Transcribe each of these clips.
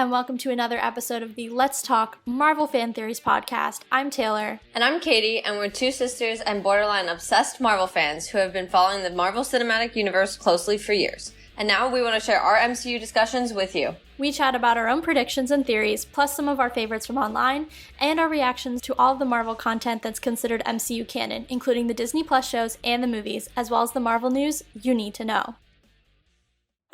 and welcome to another episode of the Let's Talk Marvel Fan Theories podcast. I'm Taylor. And I'm Katie, and we're two sisters and borderline obsessed Marvel fans who have been following the Marvel Cinematic Universe closely for years. And now we want to share our MCU discussions with you. We chat about our own predictions and theories, plus some of our favorites from online, and our reactions to all of the Marvel content that's considered MCU canon, including the Disney Plus shows and the movies, as well as the Marvel news you need to know.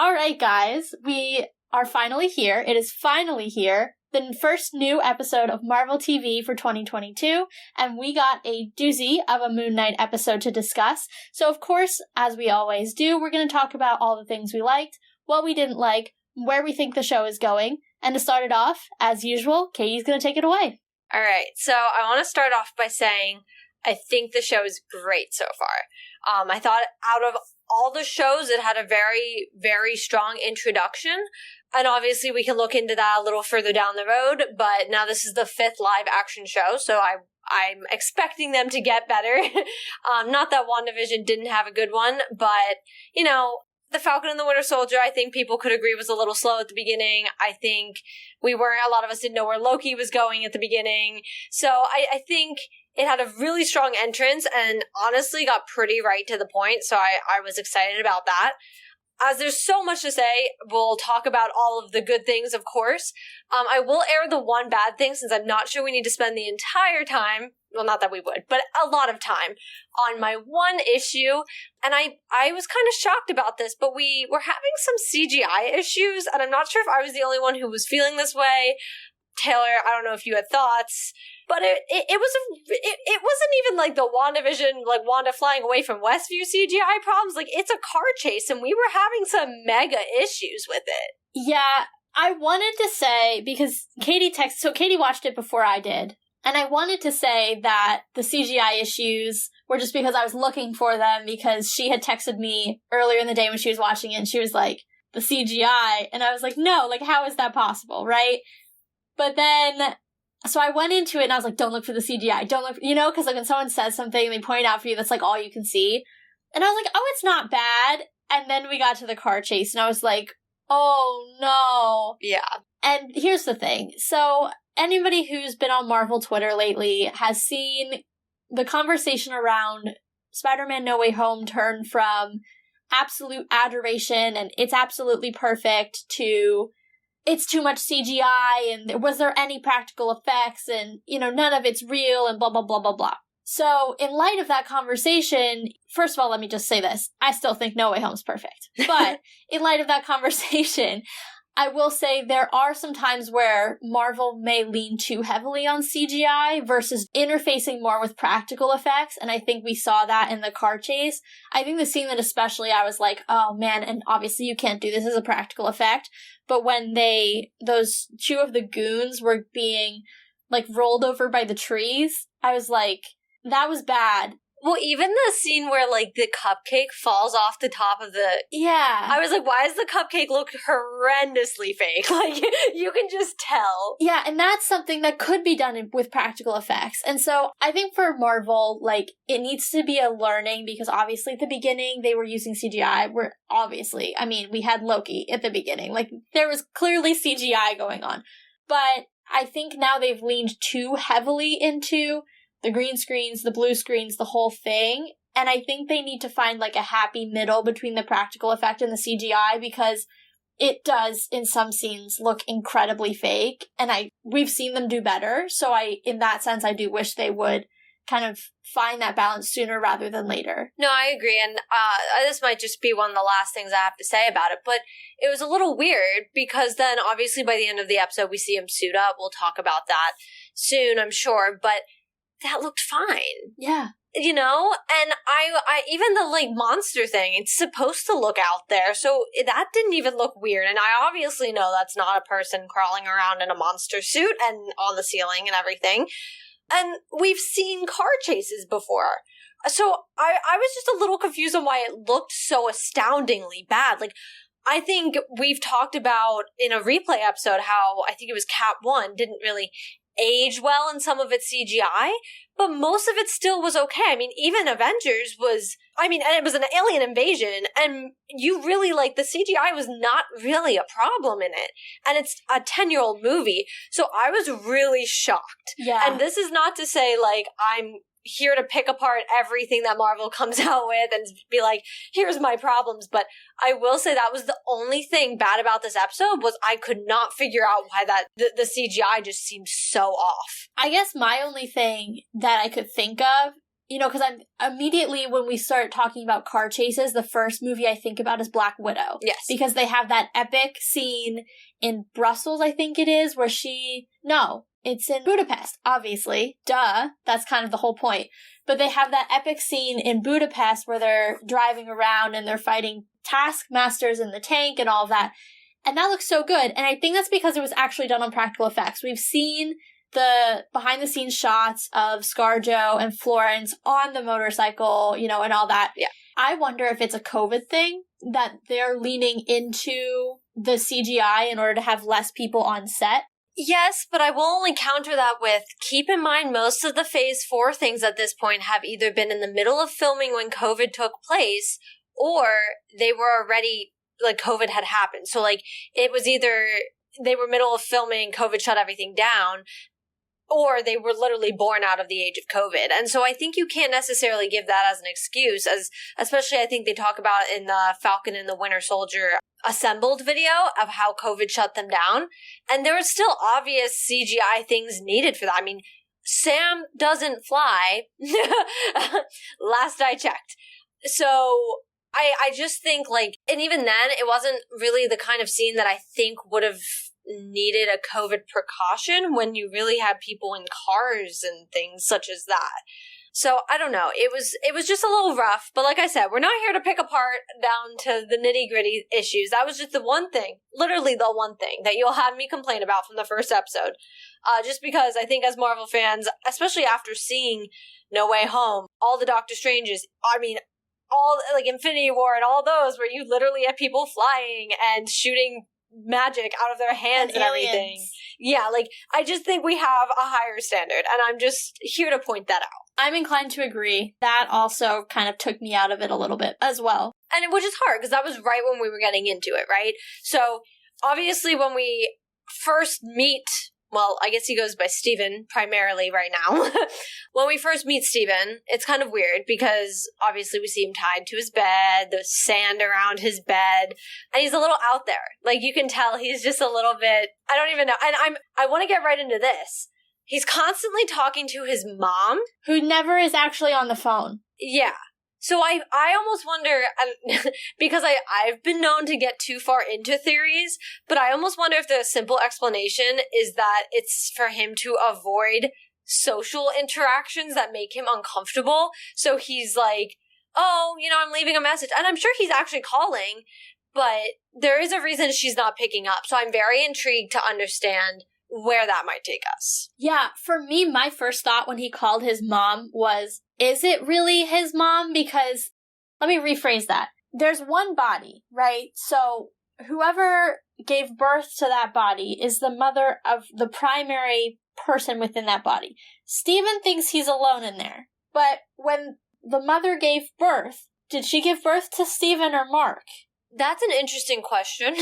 Alright guys, we are finally here. It is finally here. The first new episode of Marvel TV for 2022, and we got a doozy of a Moon Knight episode to discuss. So of course, as we always do, we're going to talk about all the things we liked, what we didn't like, where we think the show is going, and to start it off, as usual, Katie's going to take it away. Alright, so I want to start off by saying I think the show is great so far. I thought out of all the shows, it had a very, very strong introduction. And obviously we can look into that a little further down the road, but now this is the 5th live action show, so I'm expecting them to get better. Not that WandaVision didn't have a good one, but, you know, The Falcon and the Winter Soldier, I think people could agree was a little slow at the beginning. I think a lot of us didn't know where Loki was going at the beginning. So I think it had a really strong entrance and honestly got pretty right to the point, so I was excited about that. As there's so much to say, we'll talk about all of the good things, of course. I will air the one bad thing since I'm not sure we need to spend the entire time, well, not that we would, but a lot of time on my one issue. And I was kind of shocked about this, but we were having some CGI issues, and I'm not sure if I was the only one who was feeling this way. Taylor, I don't know if you had thoughts. But it wasn't even like the WandaVision, like Wanda flying away from Westview CGI problems. Like, it's a car chase, and we were having some mega issues with it. Yeah, I wanted to say, because Katie watched it before I did, and I wanted to say that the CGI issues were just because I was looking for them, because she had texted me earlier in the day when she was watching it, and she was like, the CGI, and I was like, no, like, how is that possible, right? But then, so I went into it and I was like, don't look for the CGI. Don't look, because like when someone says something and they point it out for you, that's like all you can see. And I was like, oh, it's not bad. And then we got to the car chase and I was like, oh no. Yeah. And here's the thing. So anybody who's been on Marvel Twitter lately has seen the conversation around Spider-Man No Way Home turn from absolute adoration and it's absolutely perfect to it's too much CGI, and was there any practical effects, and, none of it's real, and blah, blah, blah, blah, blah. So, in light of that conversation, first of all, let me just say this. I still think No Way Home's perfect. But, in light of that conversation, I will say there are some times where Marvel may lean too heavily on CGI versus interfacing more with practical effects, and I think we saw that in the car chase. I think the scene that especially I was like, oh man, and obviously you can't do this as a practical effect, but when those two of the goons were being, like, rolled over by the trees, I was like, that was bad. Well, even the scene where, like, the cupcake falls off the top of the... Yeah. I was like, why does the cupcake look horrendously fake? Like, you can just tell. Yeah, and that's something that could be done with practical effects. And so, I think for Marvel, like, it needs to be a learning, because obviously at the beginning, they were using CGI. We had Loki at the beginning. Like, there was clearly CGI going on. But I think now they've leaned too heavily into the green screens, the blue screens, the whole thing. And I think they need to find like a happy middle between the practical effect and the CGI, because it does in some scenes look incredibly fake. And we've seen them do better. So in that sense, I do wish they would kind of find that balance sooner rather than later. No, I agree. And this might just be one of the last things I have to say about it, but it was a little weird because then obviously by the end of the episode, we see him suit up. We'll talk about that soon, I'm sure. But that looked fine. Yeah. And I even the, like, monster thing, it's supposed to look out there, so that didn't even look weird, and I obviously know that's not a person crawling around in a monster suit and on the ceiling and everything, and we've seen car chases before, so I was just a little confused on why it looked so astoundingly bad. Like, I think we've talked about in a replay episode how I think it was Cat 1 didn't really age well in some of its CGI, but most of it still was okay. I mean, even Avengers was, and it was an alien invasion, and you really, the CGI was not really a problem in it. And it's a 10-year-old movie, so I was really shocked. Yeah. And this is not to say, I'm here to pick apart everything that Marvel comes out with and be like, here's my problems. But I will say that was the only thing bad about this episode was I could not figure out why the CGI just seemed so off. I guess my only thing that I could think of, because I'm immediately when we start talking about car chases, the first movie I think about is Black Widow. Yes. Because they have that epic scene in Brussels, I think it is, where it's in Budapest, obviously. Duh. That's kind of the whole point. But they have that epic scene in Budapest where they're driving around and they're fighting taskmasters in the tank and all of that. And that looks so good. And I think that's because it was actually done on practical effects. We've seen the behind-the-scenes shots of ScarJo and Florence on the motorcycle, and all that. Yeah. I wonder if it's a COVID thing, that they're leaning into the CGI in order to have less people on set. Yes, but I will only counter that with, keep in mind most of the Phase 4 things at this point have either been in the middle of filming when COVID took place, or they were already, COVID had happened. So, it was either they were middle of filming, COVID shut everything down, or they were literally born out of the age of COVID. And so I think you can't necessarily give that as an excuse, especially I think they talk about in the Falcon and the Winter Soldier assembled video of how COVID shut them down. And there were still obvious CGI things needed for that. I mean, Sam doesn't fly, last I checked. So I just think and even then, it wasn't really the kind of scene that I think would have needed a COVID precaution when you really had people in cars and things such as that. So I don't know. It was just a little rough, but like I said, we're not here to pick apart down to the nitty gritty issues. That was just the one thing, literally the one thing that you'll have me complain about from the first episode. Just because I think as Marvel fans, especially after seeing No Way Home, all the Doctor Stranges, all Infinity War and all those where you literally have people flying and shooting magic out of their hands and everything. Yeah, I just think we have a higher standard, and I'm just here to point that out. I'm inclined to agree. That also kind of took me out of it a little bit as well. And which is hard, because that was right when we were getting into it, right? So, obviously, when we first meet, well, I guess he goes by Steven primarily right now. When we first meet Steven, it's kind of weird because obviously we see him tied to his bed, the sand around his bed, and he's a little out there. You can tell he's just a little bit, I don't even know. And I want to get right into this. He's constantly talking to his mom. Who never is actually on the phone. Yeah. So I almost wonder, because I've been known to get too far into theories, but I almost wonder if the simple explanation is that it's for him to avoid social interactions that make him uncomfortable. So he's like, oh, I'm leaving a message. And I'm sure he's actually calling, but there is a reason she's not picking up. So I'm very intrigued to understand where that might take us. Yeah, for me, my first thought when he called his mom was, is it really his mom? Because, let me rephrase that. There's one body, right? So whoever gave birth to that body is the mother of the primary person within that body. Steven thinks he's alone in there. But when the mother gave birth, did she give birth to Steven or Mark? That's an interesting question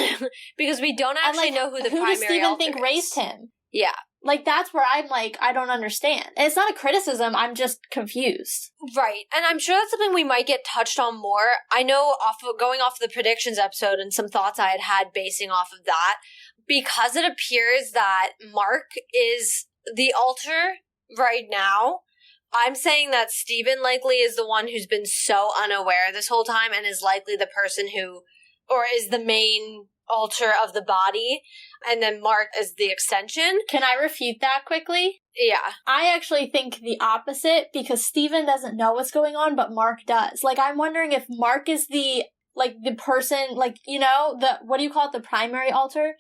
because we don't actually know who the primary does Steven alter think is. raised him? Yeah. That's where I'm I don't understand. And it's not a criticism, I'm just confused. Right. And I'm sure that's something we might get touched on more. I know going off the predictions episode and some thoughts I had basing off of that, because it appears that Mark is the alter right now, I'm saying that Steven likely is the one who's been so unaware this whole time and is likely the person who, or is the main alter of the body, and then Mark is the extension. Can I refute that quickly? Yeah. I actually think the opposite, because Steven doesn't know what's going on, but Mark does. I'm wondering if Mark is the person, what do you call it, the primary alter?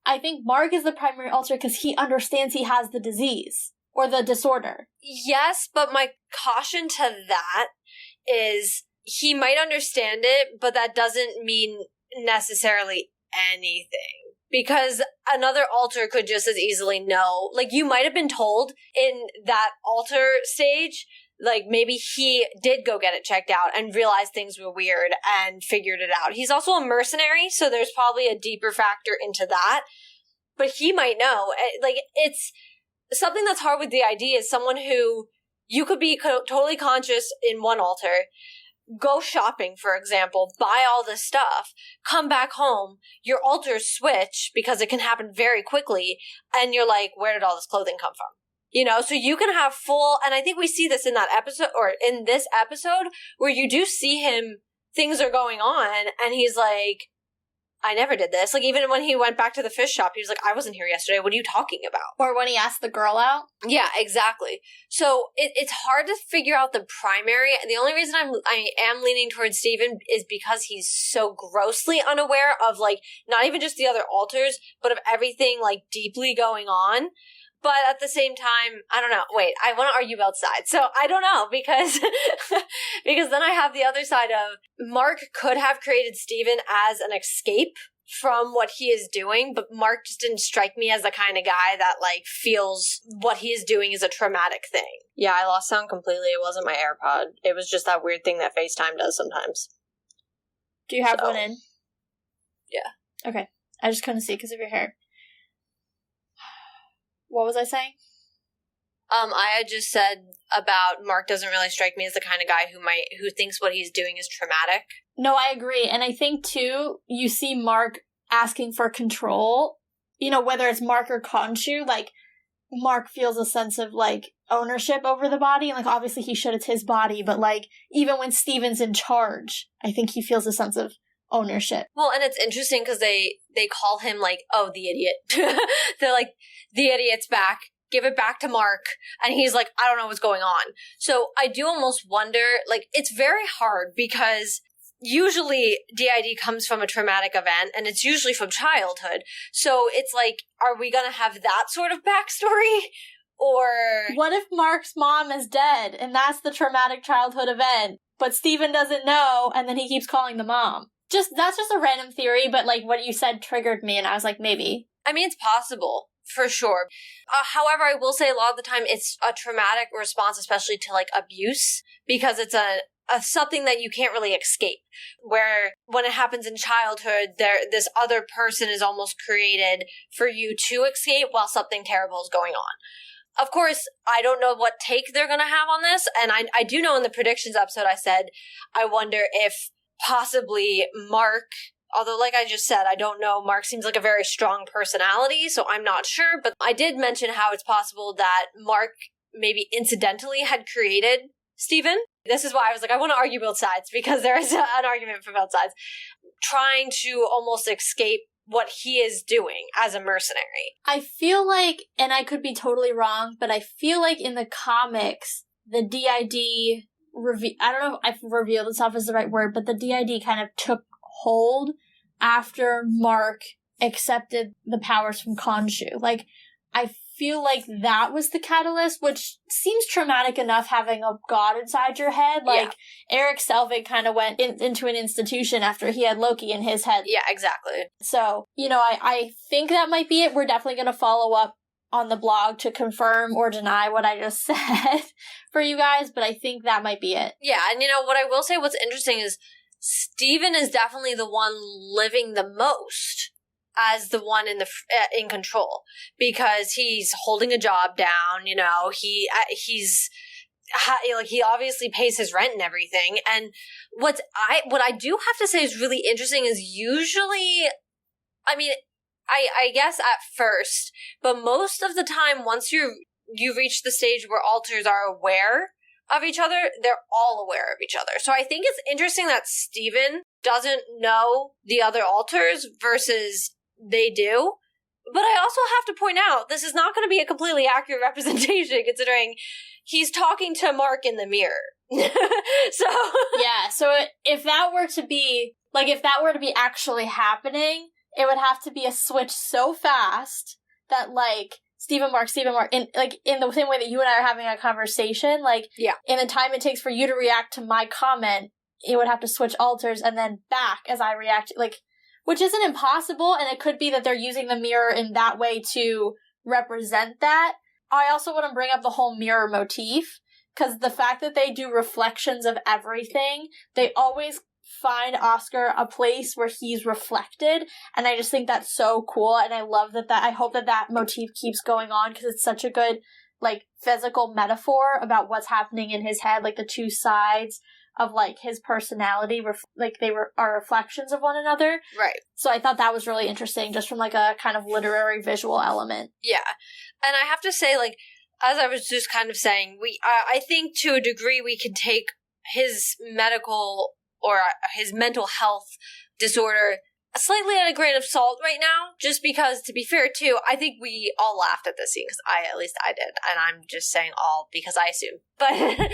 I think Mark is the primary alter because he understands he has the disease. Or the disorder. Yes, but my caution to that is he might understand it, but that doesn't mean necessarily anything. because another alter could just as easily know. Like, you might have been told in that alter stage, like, maybe he did go get it checked out and realized things were weird and figured it out. He's also a mercenary, so there's probably a deeper factor into that. But he might know. Like, it's something that's hard with DID is someone who you could be totally conscious in one alter, go shopping, for example, buy all this stuff, come back home, your alters switch because it can happen very quickly, and you're like, where did all this clothing come from? You know, so you can have full, and I think we see this in that episode, or in this episode, where you do see him, things are going on, and he's like, I never did this. Like, even when he went back to the fish shop, he was like, I wasn't here yesterday. What are you talking about? Or when he asked the girl out. Yeah, exactly. So it's hard to figure out the primary. The only reason I am leaning towards Steven is because he's so grossly unaware of, like, not even just the other alters, but of everything, like, deeply going on. But at the same time, I don't know. Wait, I want to argue both sides. So I don't know, because because then I have the other side of Mark could have created Steven as an escape from what he is doing, but Mark just didn't strike me as the kind of guy that, like, feels what he is doing is a traumatic thing. Yeah, I lost sound completely. It wasn't my AirPod. It was just that weird thing that FaceTime does sometimes. Do you have one in? Yeah. Okay. I just couldn't see because of your hair. What was I saying? I had just said about Mark doesn't really strike me as the kind of guy who thinks what he's doing is traumatic. No, I agree. And I think, too, you see Mark asking for control. You know, whether it's Mark or Khonshu, like, Mark feels a sense of, like, ownership over the body. And, like, obviously he should, it's his body. But, like, even when Steven's in charge, I think he feels a sense of ownership. Well, and it's interesting because they call him, like, oh, the idiot. They're like, the idiot's back. Give it back to Mark. And he's like, I don't know what's going on. So I do almost wonder, like, it's very hard because usually DID comes from a traumatic event and it's usually from childhood. So it's like, are we going to have that sort of backstory? Or what if Mark's mom is dead and that's the traumatic childhood event, but Steven doesn't know and then he keeps calling the mom? That's just a random theory, but, like, what you said triggered me and I was like, maybe. I mean, it's possible. For sure. However, I will say a lot of the time it's a traumatic response, especially to, like, abuse, because it's a something that you can't really escape. Where when it happens in childhood, this other person is almost created for you to escape while something terrible is going on. Of course, I don't know what take they're going to have on this, and I do know in the predictions episode I said I wonder if possibly Mark, although, like I just said, I don't know. Mark seems like a very strong personality, so I'm not sure. But I did mention how it's possible that Mark maybe incidentally had created Steven. This is why I was like, I want to argue both sides, because there is an argument for both sides. Trying to almost escape what he is doing as a mercenary. I feel like, and I could be totally wrong, but I feel like in the comics, the DID, I don't know if revealed itself is the right word, but the DID kind of took hold after Mark accepted the powers from Khonshu. Like, I feel like that was the catalyst, which seems traumatic enough having a god inside your head. Like, yeah. Eric Selvig kind of went into an institution after he had Loki in his head. Yeah, exactly. So, you know, I think that might be it. We're definitely going to follow up on the blog to confirm or deny what I just said for you guys, but I think that might be it. Yeah, and you know, what I will say, what's interesting is Steven is definitely the one living the most as the one in control, because he's holding a job down. You know, he obviously pays his rent and everything. And what I do have to say is really interesting is usually, I mean, I guess at first, but most of the time, once you reach the stage where alters are aware of each other, they're all aware of each other. So I think it's interesting that Steven doesn't know the other alters versus they do. But I also have to point out, this is not going to be a completely accurate representation, considering he's talking to Mark in the mirror. So yeah, so if that were to be actually happening, it would have to be a switch so fast that, like, Steven Mark, in the same way that you and I are having a conversation, like, yeah, in the time it takes for you to react to my comment, it would have to switch alters and then back as I react. Like, which isn't impossible, and it could be that they're using the mirror in that way to represent that. I also want to bring up the whole mirror motif, because the fact that they do reflections of everything, they always find Oscar a place where he's reflected, and I just think that's so cool, and I love that I hope that motif keeps going on, because it's such a good, like, physical metaphor about what's happening in his head, like, the two sides of, like, his personality, are reflections of one another. Right. So I thought that was really interesting, just from, like, a kind of literary visual element. Yeah. And I have to say, like, as I was just kind of saying, I think to a degree we can take his medical or his mental health disorder slightly at a grain of salt right now, just because, to be fair, too, I think we all laughed at this scene, because at least I did, and I'm just saying all because I assume. But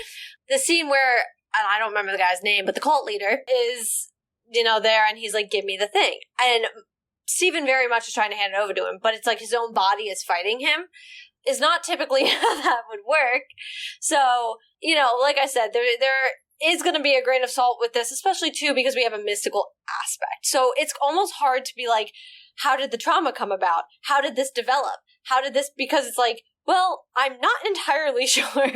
the scene where, and I don't remember the guy's name, but the cult leader is, there, and he's like, give me the thing. And Stephen very much is trying to hand it over to him, but it's like his own body is fighting him, is not typically how that would work. So, like I said, there is going to be a grain of salt with this, especially too because we have a mystical aspect. So it's almost hard to be like, how did the trauma come about? How did this develop? How did this, because it's like, well, I'm not entirely sure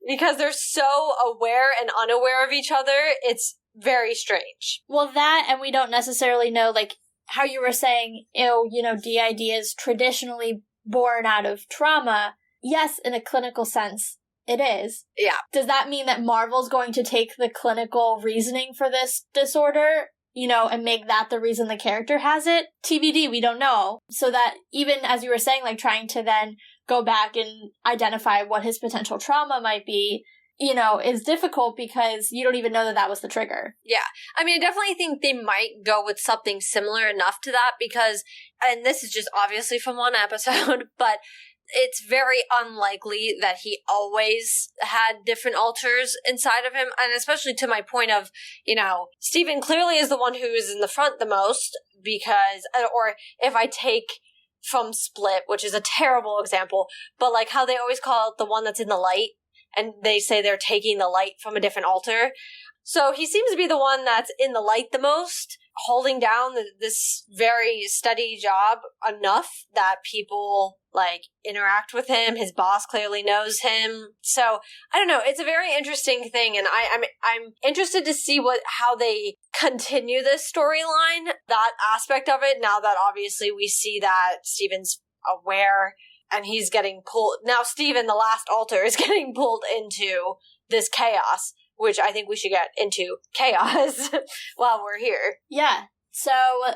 because they're so aware and unaware of each other. It's very strange. Well, that, and we don't necessarily know, like, how you were saying, DID is traditionally born out of trauma. Yes, in a clinical sense, it is. Yeah. Does that mean that Marvel's going to take the clinical reasoning for this disorder, and make that the reason the character has it? TBD, we don't know. So that even, as you were saying, like, trying to then go back and identify what his potential trauma might be, is difficult because you don't even know that was the trigger. Yeah. I mean, I definitely think they might go with something similar enough to that because, and this is just obviously from one episode, but it's very unlikely that he always had different alters inside of him. And especially to my point of, Stephen clearly is the one who is in the front the most because, or if I take from Split, which is a terrible example, but like how they always call it the one that's in the light, and they say they're taking the light from a different altar. So he seems to be the one that's in the light the most, holding down this very steady job enough that people like interact with him. His boss clearly knows him. So I don't know. It's a very interesting thing, and I'm interested to see how they continue this storyline, that aspect of it. Now that obviously we see that Stephen's aware and he's getting pulled. Now Stephen, the last altar, is getting pulled into this chaos, which I think we should get into chaos while we're here. Yeah. So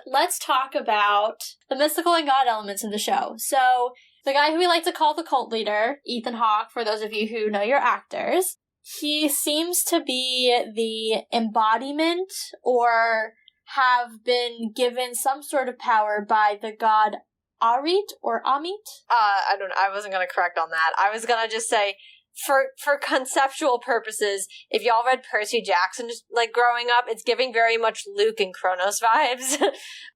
let's talk about the mystical and God elements of the show. So the guy who we like to call the cult leader, Ethan Hawke, for those of you who know your actors, he seems to be the embodiment or have been given some sort of power by the god Arit or Amit? I don't know. I wasn't going to correct on that. I was going to just say, for conceptual purposes, if y'all read Percy Jackson just like growing up, it's giving very much Luke and Kronos vibes.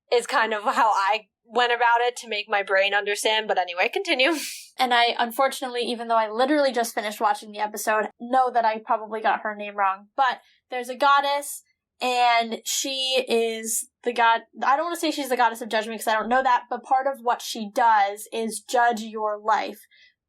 Is kind of how I went about it to make my brain understand. But anyway, continue. And I, unfortunately, even though I literally just finished watching the episode, know that I probably got her name wrong. But there's a goddess, and she is the god. I don't want to say she's the goddess of judgment because I don't know that, but part of what she does is judge your life.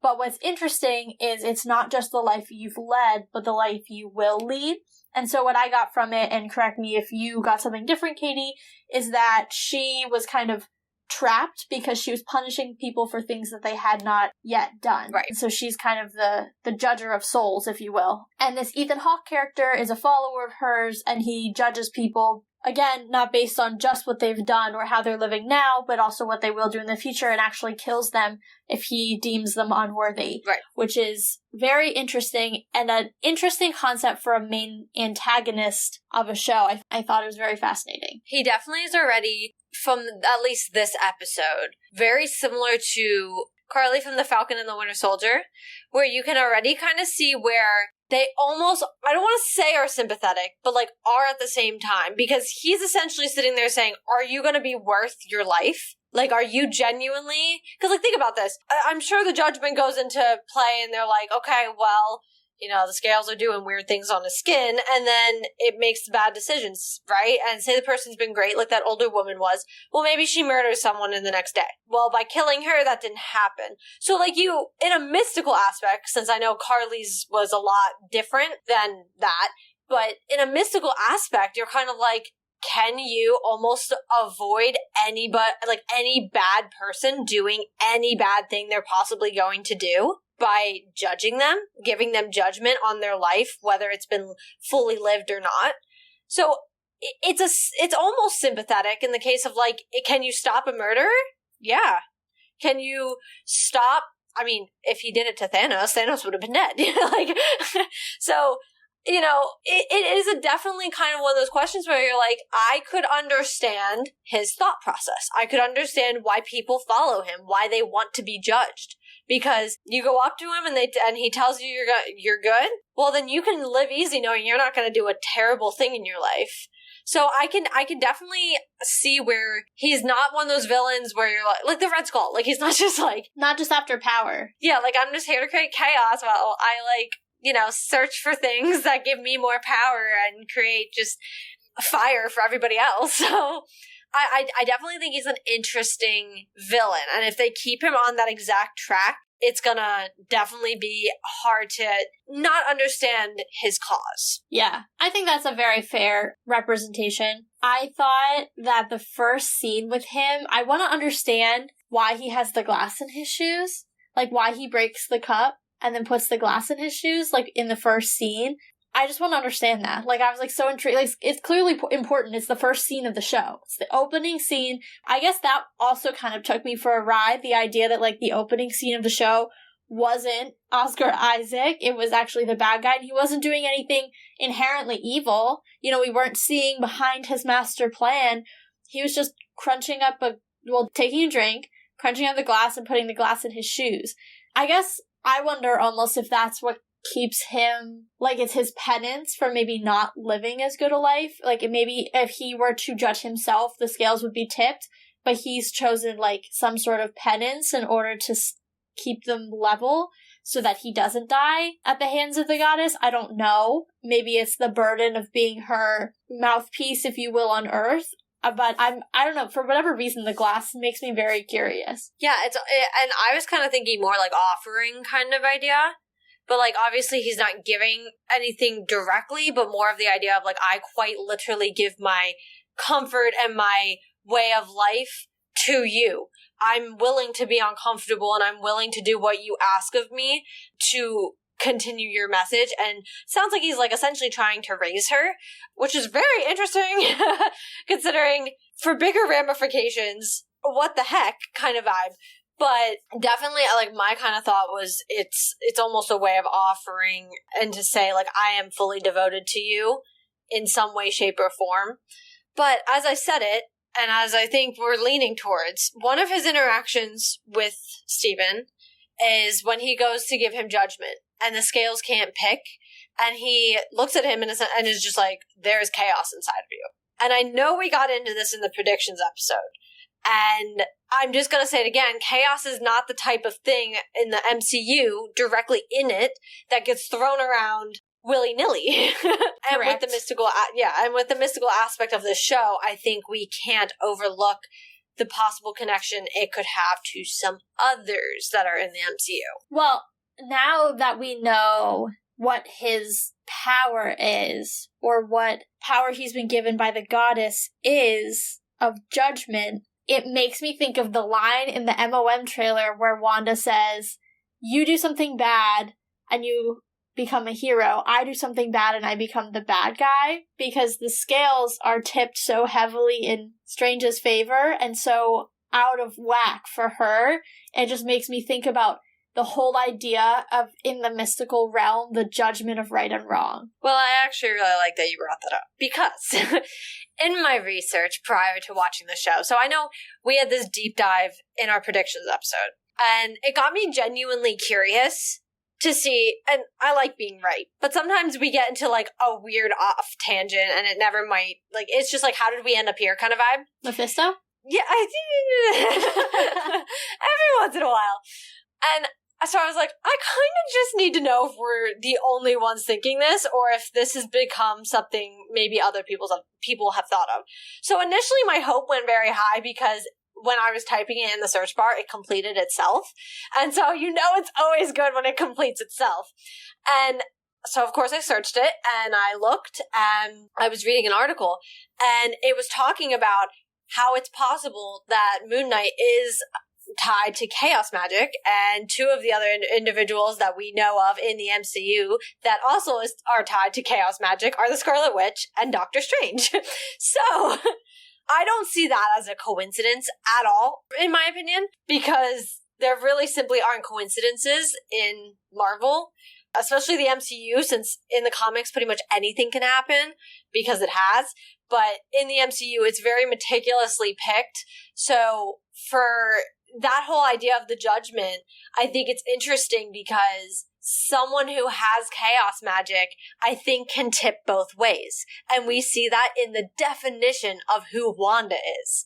But what's interesting is it's not just the life you've led, but the life you will lead. And so what I got from it, and correct me if you got something different, Katie, is that she was kind of trapped because she was punishing people for things that they had not yet done. Right. And so she's kind of the judger of souls, if you will. And this Ethan Hawke character is a follower of hers, and he judges people, again, not based on just what they've done or how they're living now, but also what they will do in the future, and actually kills them if he deems them unworthy. Right. Which is very interesting, and an interesting concept for a main antagonist of a show. I thought it was very fascinating. He definitely is already, from at least this episode, very similar to Carly from The Falcon and the Winter Soldier, where you can already kind of see where they almost, I don't want to say are sympathetic, but like are at the same time, because he's essentially sitting there saying, are you going to be worth your life? Like, are you genuinely, because like think about this, I'm sure the judgment goes into play and they're like, okay, well, the scales are doing weird things on his skin, and then it makes bad decisions, right? And say the person's been great, like that older woman was. Well, maybe she murders someone in the next day. Well, by killing her, that didn't happen. So, like, in a mystical aspect, since I know Carly's was a lot different than that, but in a mystical aspect, you're kind of like, can you almost avoid any bad person doing any bad thing they're possibly going to do by judging them, giving them judgment on their life, whether it's been fully lived or not? So it's almost sympathetic in the case of, like, can you stop a murderer? Yeah. Can you stop? I mean, if he did it to Thanos would have been dead. So, it is definitely kind of one of those questions where you're like, I could understand his thought process. I could understand why people follow him, why they want to be judged. Because you go up to him and he tells you you're good. Well, then you can live easy knowing you're not going to do a terrible thing in your life. So I can definitely see where he's not one of those villains where you're like the Red Skull. Like, he's not just like, not just after power. Yeah, like, I'm just here to create chaos while I search for things that give me more power and create just fire for everybody else. So I definitely think he's an interesting villain. And if they keep him on that exact track, it's gonna definitely be hard to not understand his cause. Yeah, I think that's a very fair representation. I thought that the first scene with him, I want to understand why he has the glass in his shoes, like why he breaks the cup and then puts the glass in his shoes, like in the first scene. I just want to understand that. Like, I was like so intrigued. Like, it's clearly important. It's the first scene of the show. It's the opening scene. I guess that also kind of took me for a ride. The idea that, like, the opening scene of the show wasn't Oscar Isaac. It was actually the bad guy. And he wasn't doing anything inherently evil. We weren't seeing behind his master plan. He was just taking a drink, crunching up the glass and putting the glass in his shoes. I guess I wonder almost if that's what keeps him, like, it's his penance for maybe not living as good a life. Like, maybe if he were to judge himself, the scales would be tipped, but he's chosen, like, some sort of penance in order to keep them level so that he doesn't die at the hands of the goddess. I don't know. Maybe it's the burden of being her mouthpiece, if you will, on Earth. But I don't know, for whatever reason, the glass makes me very curious. Yeah, and I was kind of thinking more like offering kind of idea. But, like, obviously he's not giving anything directly, but more of the idea of, like, I quite literally give my comfort and my way of life to you. I'm willing to be uncomfortable, and I'm willing to do what you ask of me to continue your message. And sounds like he's, like, essentially trying to raise her, which is very interesting, considering for bigger ramifications, what the heck kind of vibe. But definitely, like, my kind of thought was it's almost a way of offering and to say, like, I am fully devoted to you in some way, shape, or form. But as I said it, and as I think we're leaning towards, one of his interactions with Stephen is when he goes to give him judgment and the scales can't pick, and he looks at him and is just like, there's chaos inside of you. And I know we got into this in the predictions episode. And I'm just going to say it again, chaos is not the type of thing in the MCU directly in it that gets thrown around willy-nilly. And with the mystical aspect of this show, I think we can't overlook the possible connection it could have to some others that are in the MCU. Well, now that we know what his power is, or what power he's been given by the goddess is of judgment, it makes me think of the line in the MOM trailer where Wanda says, you do something bad and you become a hero. I do something bad and I become the bad guy, because the scales are tipped so heavily in Strange's favor and so out of whack for her. It just makes me think about the whole idea of, in the mystical realm, the judgment of right and wrong. Well, I actually really like that you brought that up, because in my research prior to watching the show, so I know we had this deep dive in our predictions episode, and it got me genuinely curious to see, and I like being right, but sometimes we get into, like, a weird off tangent, and it never might, like, it's just like, how did we end up here kind of vibe. Mephisto? Yeah, I do. Every once in a while. And So I was like, I kind of just need to know if we're the only ones thinking this, or if this has become something maybe other people have thought of. So initially my hope went very high because when I was typing it in the search bar, it completed itself. And so it's always good when it completes itself. And so of course I searched it and I looked and I was reading an article and it was talking about how it's possible that Moon Knight is tied to chaos magic, and two of the other individuals that we know of in the MCU that also are tied to chaos magic are the Scarlet Witch and Doctor Strange. So I don't see that as a coincidence at all, in my opinion, because there really simply aren't coincidences in Marvel, especially the MCU, since in the comics pretty much anything can happen because it has. But in the MCU, it's very meticulously picked. So for that whole idea of the Judgment, I think it's interesting because someone who has chaos magic, I think, can tip both ways. And we see that in the definition of who Wanda is.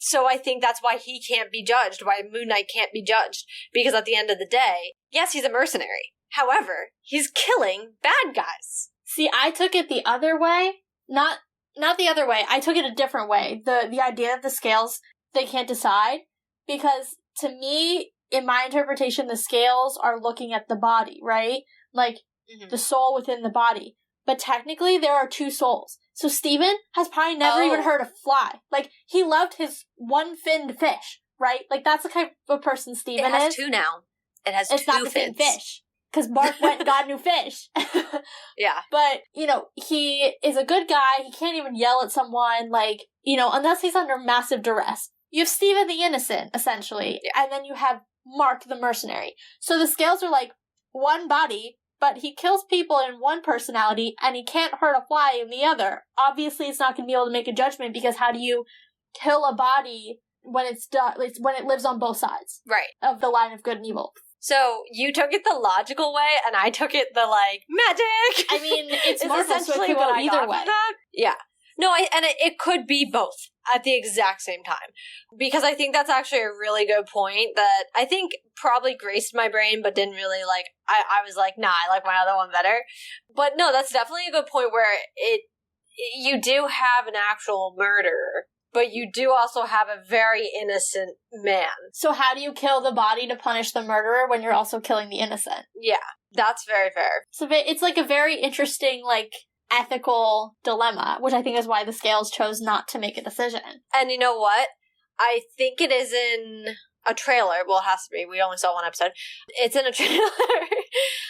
So I think that's why he can't be judged, why Moon Knight can't be judged. Because at the end of the day, yes, he's a mercenary. However, he's killing bad guys. See, I took it the other way. Not the other way. I took it a different way. The idea of the scales, they can't decide. Because to me, in my interpretation, the scales are looking at the body, right? Like, the soul within the body. But technically, there are two souls. So Steven has probably never even heard of fly. Like, he loved his one-finned fish, right? Like, that's the type of person Steven is. It has two now. It's not the same fish. Because Mark went and got new fish. Yeah. But, he is a good guy. He can't even yell at someone, like, unless he's under massive duress. You have Steven the Innocent, essentially, and then you have Mark the Mercenary. So the scales are like one body, but he kills people in one personality, and he can't hurt a fly in the other. Obviously, it's not going to be able to make a judgment, because how do you kill a body when it's when it lives on both sides of the line of good and evil? So you took it the logical way, and I took it the, magic. I mean, it's Marvel, so it could go either way. Yeah. No, it could be both at the exact same time. Because I think that's actually a really good point that I think probably graced my brain, but didn't really, I was like, nah, I like my other one better. But no, that's definitely a good point where you do have an actual murderer, but you do also have a very innocent man. So how do you kill the body to punish the murderer when you're also killing the innocent? Yeah, that's very fair. So it's like a very interesting, ethical dilemma, which I think is why the scales chose not to make a decision. And you know what? I think it is in a trailer. Well, it has to be. We only saw one episode. It's in a trailer.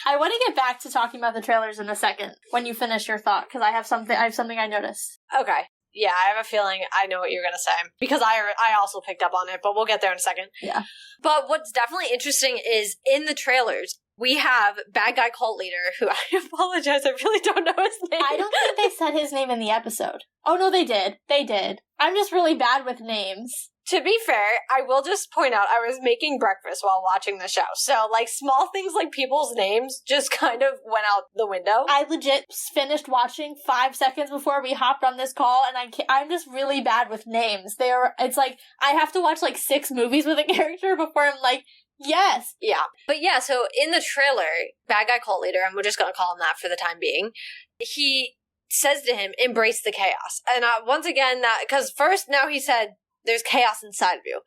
I want to get back to talking about the trailers in a second when you finish your thought, because I have something I noticed. Okay. Yeah, I have a feeling I know what you're going to say, because I also picked up on it, but we'll get there in a second. Yeah. But what's definitely interesting is in the trailers, we have bad guy cult leader, who I apologize, I really don't know his name. I don't think they said his name in the episode. Oh, no, they did. They did. I'm just really bad with names. To be fair, I will just point out, I was making breakfast while watching the show. So, small things like people's names just kind of went out the window. I legit finished watching 5 seconds before we hopped on this call, and I'm just really bad with names. It's like, I have to watch 6 movies with a character before I'm like, yes. Yeah. But yeah, so in the trailer, bad guy cult leader, and we're just going to call him that for the time being, he says to him, embrace the chaos. And once again, because first now he said, there's chaos inside of you.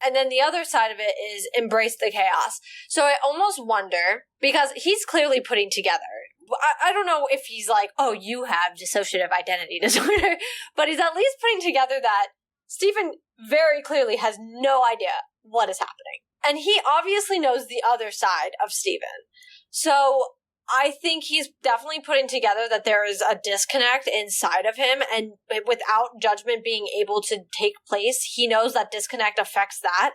And then the other side of it is embrace the chaos. So I almost wonder, because he's clearly putting together, I don't know if he's like, oh, you have dissociative identity disorder, but he's at least putting together that Steven very clearly has no idea what is happening. And he obviously knows the other side of Steven. So I think he's definitely putting together that there is a disconnect inside of him, and without judgment being able to take place, he knows that disconnect affects that.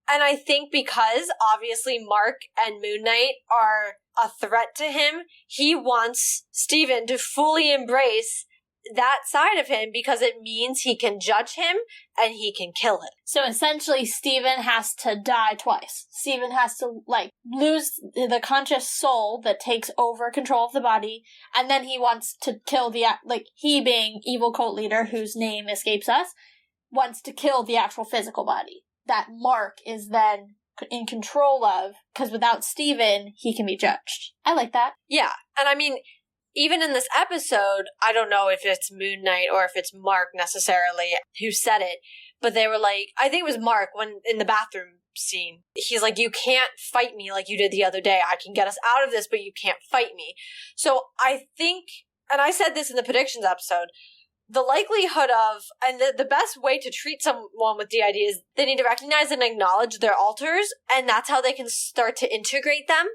And I think because obviously Mark and Moon Knight are a threat to him, he wants Steven to fully embrace that side of him, because it means he can judge him and he can kill him. So essentially, Steven has to die twice. Steven has to, lose the conscious soul that takes over control of the body, and then he wants to kill he being evil cult leader, whose name escapes us, wants to kill the actual physical body. That Mark is then in control of, because without Steven, he can be judged. I like that. Yeah, and I mean, even in this episode, I don't know if it's Moon Knight or if it's Mark necessarily who said it, but they were like, I think it was Mark when in the bathroom scene. He's like, you can't fight me like you did the other day. I can get us out of this, but you can't fight me. So I think, and I said this in the predictions episode, the likelihood of, and the best way to treat someone with DID is they need to recognize and acknowledge their alters, and that's how they can start to integrate them.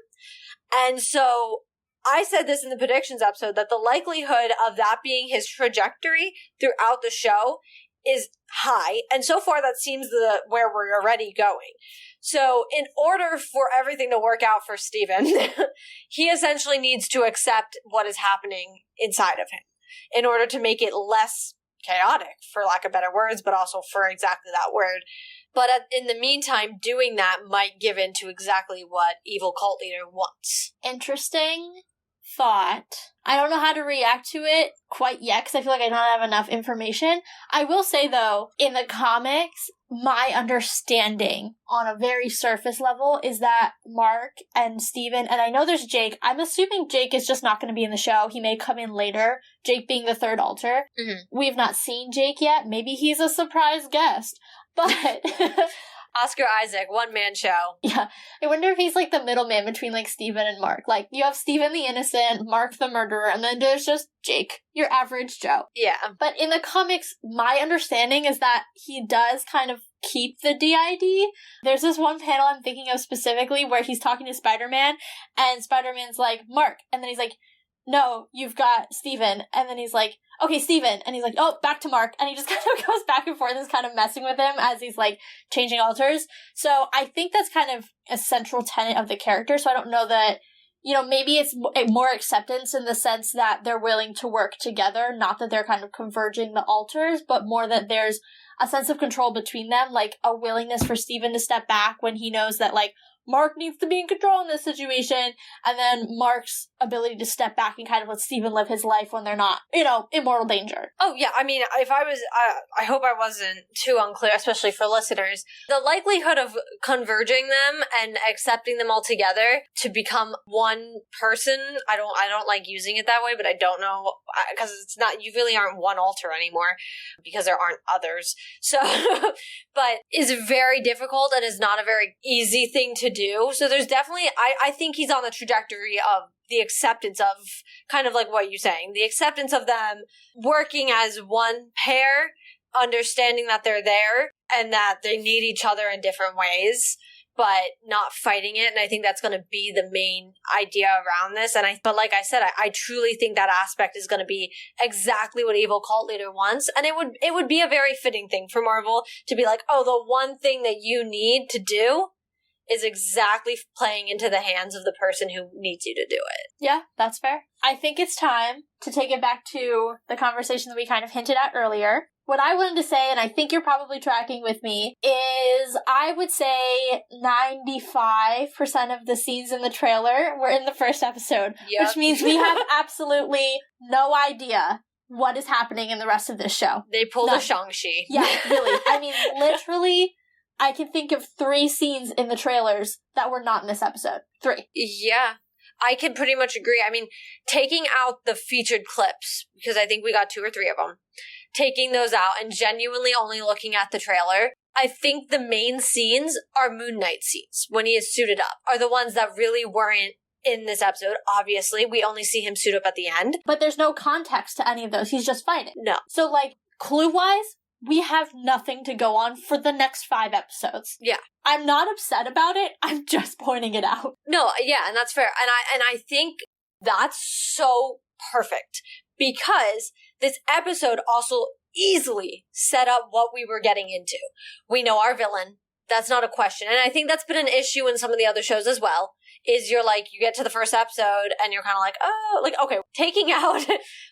And so I said this in the predictions episode, that the likelihood of that being his trajectory throughout the show is high. And so far that seems where we're already going. So in order for everything to work out for Steven, he essentially needs to accept what is happening inside of him in order to make it less chaotic, for lack of better words, but also for exactly that word. But in the meantime, doing that might give in to exactly what evil cult leader wants. Interesting thought. I don't know how to react to it quite yet because I feel like I don't have enough information. I will say, though, in the comics, my understanding on a very surface level is that Mark and Steven, and I know there's Jake. I'm assuming Jake is just not going to be in the show. He may come in later, Jake being the third alter. Mm-hmm. We've not seen Jake yet. Maybe he's a surprise guest. But Oscar Isaac, one-man show. Yeah. I wonder if he's like the middleman between like Steven and Mark. Like, you have Steven the innocent, Mark the murderer, and then there's just Jake, your average Joe. Yeah. But in the comics, my understanding is that he does kind of keep the DID. There's this one panel I'm thinking of specifically where he's talking to Spider-Man, and Spider-Man's like, Mark, and then he's like, no, you've got Steven, and then he's like, okay, Steven, and he's like, oh, back to Mark, and he just kind of goes back and forth and is kind of messing with him as he's, like, changing alters. So I think that's kind of a central tenet of the character, so I don't know that, you know, maybe it's more acceptance in the sense that they're willing to work together, not that they're kind of converging the alters, but more that there's a sense of control between them, like a willingness for Steven to step back when he knows that, like, Mark needs to be in control in this situation, and then Mark's ability to step back and kind of let Steven live his life when they're not, you know, in mortal danger. Oh, yeah. I mean, if I was, I hope I wasn't too unclear, especially for listeners. The likelihood of converging them and accepting them all together to become one person, I don't like using it that way, but I don't know, because it's not, you really aren't one alter anymore, because there aren't others. So, but is very difficult and is not a very easy thing to do. So there's definitely, I think he's on the trajectory of the acceptance of, kind of like what you're saying, the acceptance of them working as one pair, understanding that they're there and that they need each other in different ways, but not fighting it. And I think that's going to be the main idea around this. But like I said, I truly think that aspect is going to be exactly what Evil Cult Leader wants. And it would be a very fitting thing for Marvel to be like, oh, the one thing that you need to do is exactly playing into the hands of the person who needs you to do it. Yeah, that's fair. I think it's time to take it back to the conversation that we kind of hinted at earlier. What I wanted to say, and I think you're probably tracking with me, is I would say 95% of the scenes in the trailer were in the first episode, yep. Which means we have absolutely no idea what is happening in the rest of this show. They pulled a Shang-Chi. Yeah, really. I mean, literally, I can think of 3 scenes in the trailers that were not in this episode. 3. Yeah. I can pretty much agree. I mean, taking out the featured clips, because I think we got 2 or 3 of them, taking those out and genuinely only looking at the trailer, I think the main scenes are Moon Knight scenes, when he is suited up, are the ones that really weren't in this episode. Obviously, we only see him suit up at the end. But there's no context to any of those. He's just fighting. No. So, like, clue-wise, we have nothing to go on for the next 5 episodes. Yeah. I'm not upset about it. I'm just pointing it out. No, yeah, and that's fair. And I think that's so perfect, because this episode also easily set up what we were getting into. We know our villain. That's not a question. And I think that's been an issue in some of the other shows as well, is you're like, you get to the first episode and you're kind of like, oh, like, okay, taking out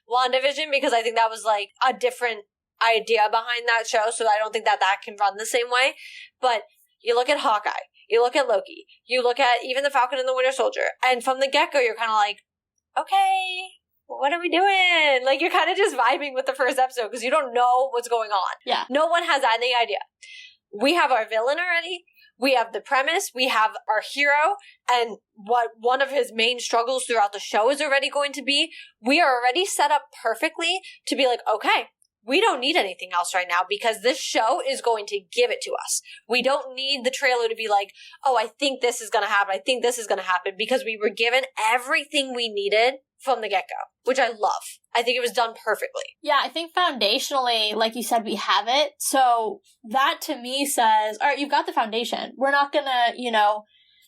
WandaVision, because I think that was like a different idea behind that show, so I don't think that can run the same way. But you look at Hawkeye, you look at Loki, you look at even the Falcon and the Winter Soldier, and from the get-go, you're kind of like, okay, what are we doing? Like, you're kind of just vibing with the first episode because you don't know what's going on. Yeah. No one has any idea. We have our villain already. We have the premise, we have our hero, and what one of his main struggles throughout the show is already going to be. We are already set up perfectly to be like, okay, we don't need anything else right now because this show is going to give it to us. We don't need the trailer to be like, oh, I think this is going to happen. I think this is going to happen, because we were given everything we needed from the get-go, which I love. I think it was done perfectly. Yeah, I think foundationally, like you said, we have it. So that to me says, all right, you've got the foundation. We're not going to,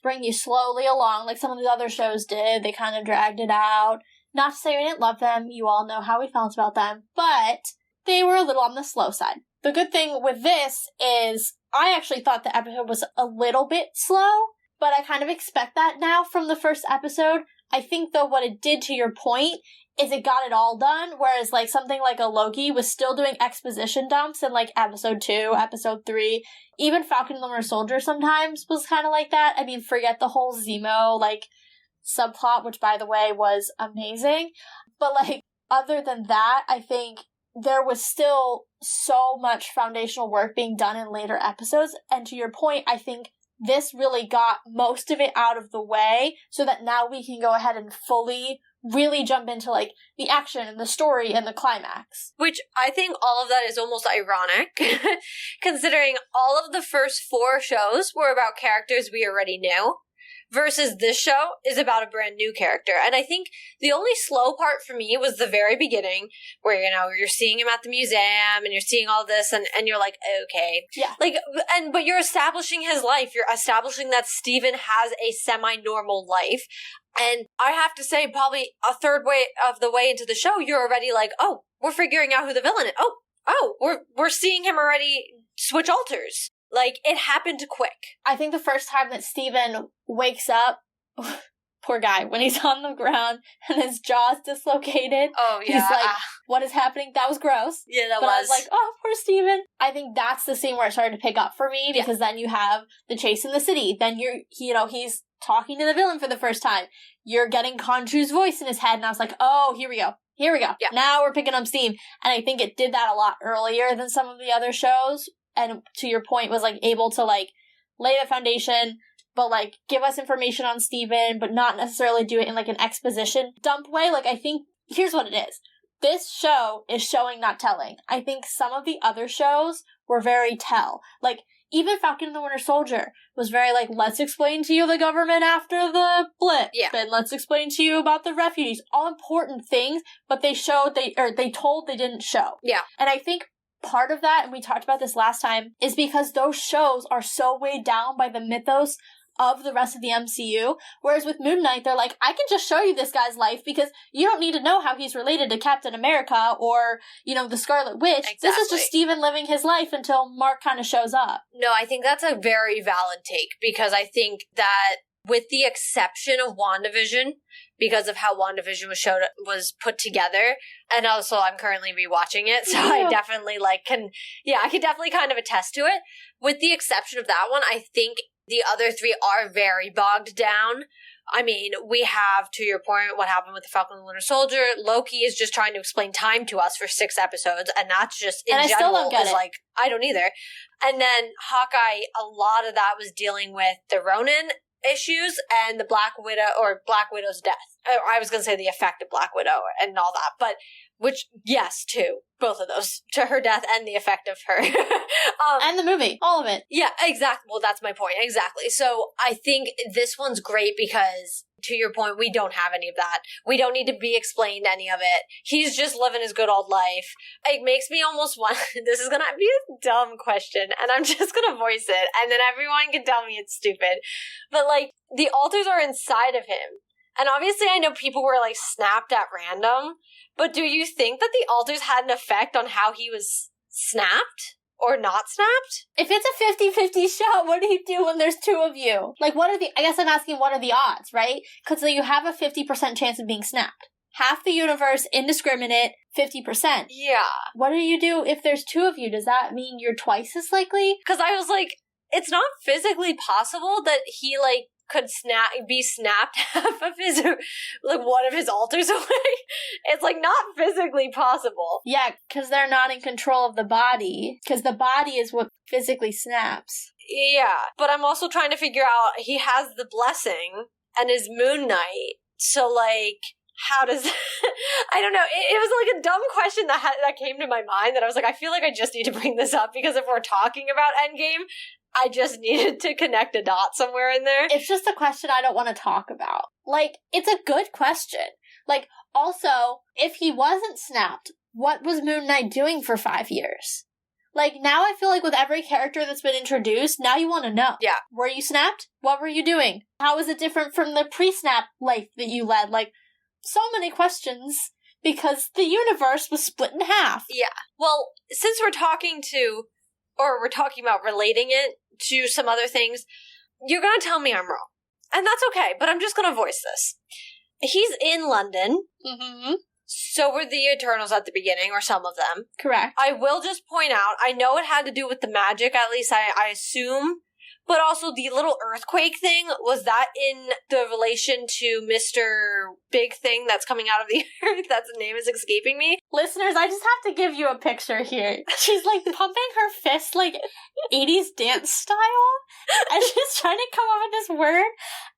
bring you slowly along like some of the other shows did. They kind of dragged it out. Not to say we didn't love them. You all know how we felt about them. But they were a little on the slow side. The good thing with this is I actually thought the episode was a little bit slow, but I kind of expect that now from the first episode. I think, though, what it did, to your point, is it got it all done, whereas, like, something like a Loki was still doing exposition dumps in, like, episode 2, episode 3. Even Falcon and the Winter Soldier sometimes was kind of like that. I mean, forget the whole Zemo, like, subplot, which, by the way, was amazing. But, like, other than that, I think there was still so much foundational work being done in later episodes. And to your point, I think this really got most of it out of the way so that now we can go ahead and fully really jump into, like, the action and the story and the climax. Which I think all of that is almost ironic, considering all of the first 4 shows were about characters we already knew, versus this show is about a brand new character. And I think the only slow part for me was the very beginning, where, you're seeing him at the museum and you're seeing all this and you're like, okay. Yeah. But you're establishing his life. You're establishing that Steven has a semi-normal life. And I have to say, probably a third way of the way into the show, you're already like, oh, we're figuring out who the villain is. Oh, we're seeing him already switch alters. Like, it happened quick. I think the first time that Steven wakes up, poor guy, when he's on the ground and his jaw's dislocated. Oh, yeah. He's like, what is happening? That was gross. Yeah, that but was. I was like, oh, poor Steven. I think that's the scene where it started to pick up for me, because then you have the chase in the city. Then he's talking to the villain for the first time. You're getting Khonshu's voice in his head, and I was like, oh, here we go. Yeah. Now we're picking up steam. And I think it did that a lot earlier than some of the other shows. And to your point, was, like, able to, like, lay the foundation, but, like, give us information on Steven, but not necessarily do it in, like, an exposition dump way. Like, I think, here's what it is. This show is showing, not telling. I think some of the other shows were very tell. Like, even Falcon and the Winter Soldier was very, like, let's explain to you the government after the blip. Yeah. And let's explain to you about the refugees. All important things, but they told they didn't show. Yeah. And I think part of that, and we talked about this last time, is because those shows are so weighed down by the mythos of the rest of the MCU, whereas with Moon Knight, they're like, I can just show you this guy's life because you don't need to know how he's related to Captain America or, the Scarlet Witch. Exactly. This is just Steven living his life until Mark kind of shows up. No, I think that's a very valid take, because I think that with the exception of WandaVision, because of how WandaVision was put together, and also I'm currently rewatching it, so I definitely I could definitely kind of attest to it. With the exception of that one, I think the other 3 are very bogged down. I mean, we have, to your point, what happened with the Falcon and the Winter Soldier. Loki is just trying to explain time to us for 6 episodes, and that's just, in general, still don't get it. Like, I don't either. And then Hawkeye, a lot of that was dealing with the Ronin issues and the Black Widow's death. I was going to say the effect of Black Widow and all that, but yes, too. Both of those. To her death and the effect of her. And the movie. All of it. Yeah, exactly. Well, that's my point. Exactly. So I think this one's great because, to your point, we don't have any of that. We don't need to be explained any of it. He's just living his good old life. It makes me almost want, this is going to be a dumb question, and I'm just going to voice it, and then everyone can tell me it's stupid. But, like, the alters are inside of him. And obviously I know people were, like, snapped at random, but do you think that the alters had an effect on how he was snapped? Or not snapped? If it's a 50-50 shot, what do you do when there's 2 of you? Like, I guess I'm asking, what are the odds, right? Because you have a 50% chance of being snapped. Half the universe, indiscriminate, 50%. Yeah. What do you do if there's 2 of you? Does that mean you're twice as likely? Because I was like, it's not physically possible that he, like, could be snapped half of his, like, one of his alters away. It's, like, not physically possible. Yeah, because they're not in control of the body. Because the body is what physically snaps. Yeah, but I'm also trying to figure out, he has the blessing and is Moon Knight, so, like, how does... I don't know, it was like a dumb question that came to my mind that I was like, I feel like I just need to bring this up, because if we're talking about Endgame, I just needed to connect a dot somewhere in there. It's just a question I don't want to talk about. Like, it's a good question. Like, also, if he wasn't snapped, what was Moon Knight doing for 5 years? Like, now I feel like with every character that's been introduced, now you want to know. Yeah. Were you snapped? What were you doing? How is it different from the pre-snap life that you led? Like, so many questions, because the universe was split in half. Yeah. Well, since we're talking about relating it to some other things, you're going to tell me I'm wrong. And that's okay, but I'm just going to voice this. He's in London. Mm-hmm. So were the Eternals at the beginning, or some of them. Correct. I will just point out, I know it had to do with the magic, at least I assume, but also the little earthquake thing, was that in the relation to Mr. Big Thing that's coming out of the earth? That's the name is escaping me. Listeners, I just have to give you a picture here. She's like pumping her fist like 80s dance style, and she's trying to come up with this word,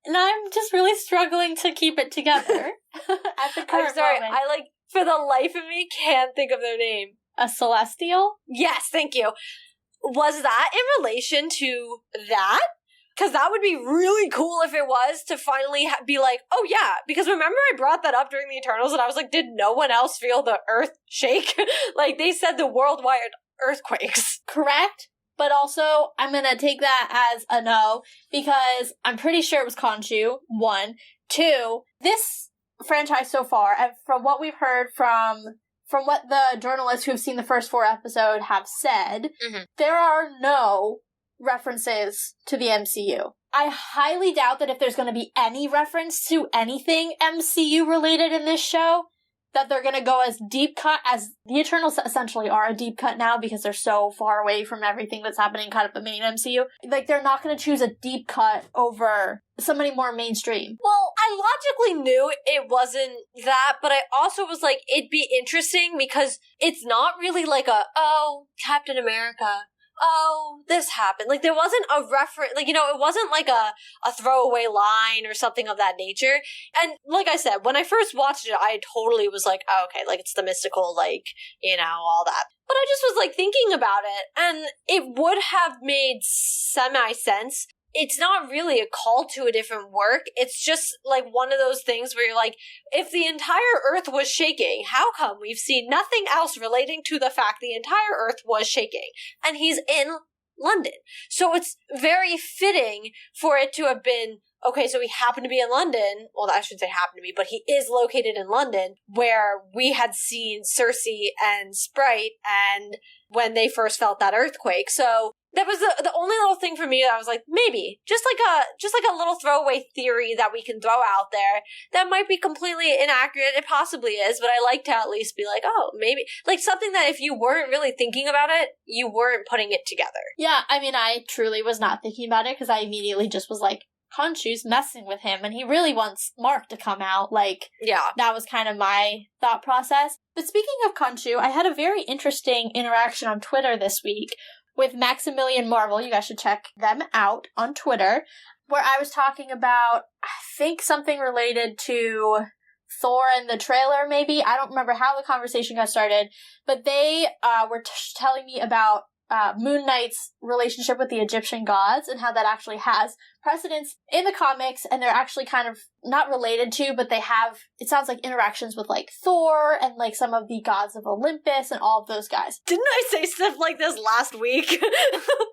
and I'm just really struggling to keep it together at the current I'm sorry, moment. I for the life of me can't think of their name. A celestial? Yes, thank you. Was that in relation to that? Because that would be really cool if it was, to finally be like, oh yeah, because remember I brought that up during the Eternals and I was like, did no one else feel the earth shake? Like, they said the worldwide earthquakes. Correct. But also, I'm gonna take that as a no, because I'm pretty sure it was Khonshu, 1. 2, this franchise so far, and from what we've heard from what the journalists who have seen the first 4 episodes have said, there are no references to the MCU. I highly doubt that if there's going to be any reference to anything MCU related in this show, that they're going to go as deep cut as the Eternals essentially are a deep cut now, because they're so far away from everything that's happening kind of the main MCU. Like, they're not going to choose a deep cut over somebody more mainstream. Well, I logically knew it wasn't that, but I also was like, it'd be interesting because it's not really like Captain America, this happened. Like, there wasn't a reference, like, it wasn't like a throwaway line or something of that nature. And like I said, when I first watched it, I totally was like, oh, okay, like, it's the mystical, like, all that. But I just was like thinking about it, and it would have made semi-sense. It's not really a call to a different work. It's just like one of those things where you're like, if the entire earth was shaking, how come we've seen nothing else relating to the fact the entire earth was shaking? And he's in London. So it's very fitting for it to have been, okay, so he happened to be in London. Well, I shouldn't say happened to be, but he is located in London, where we had seen Cersei and Sprite and when they first felt that earthquake. So that was the only little thing for me that I was like, maybe just like a little throwaway theory that we can throw out there that might be completely inaccurate. It possibly is, but I like to at least be like, oh, maybe, like, something that if you weren't really thinking about it, you weren't putting it together. Yeah, I mean, I truly was not thinking about it, because I immediately just was like, Khonshu's messing with him, and he really wants Mark to come out. Like, yeah, that was kind of my thought process. But speaking of Khonshu, I had a very interesting interaction on Twitter this week with Maximilian Marvel. You guys should check them out on Twitter, where I was talking about, I think, something related to Thor and the trailer, maybe. I don't remember how the conversation got started, but they were telling me about Moon Knight's relationship with the Egyptian gods and how that actually has precedence in the comics, and they're actually kind of not related to, but they have, it sounds like, interactions with, like, Thor and, like, some of the gods of Olympus and all of those guys. Didn't I say stuff like this last week?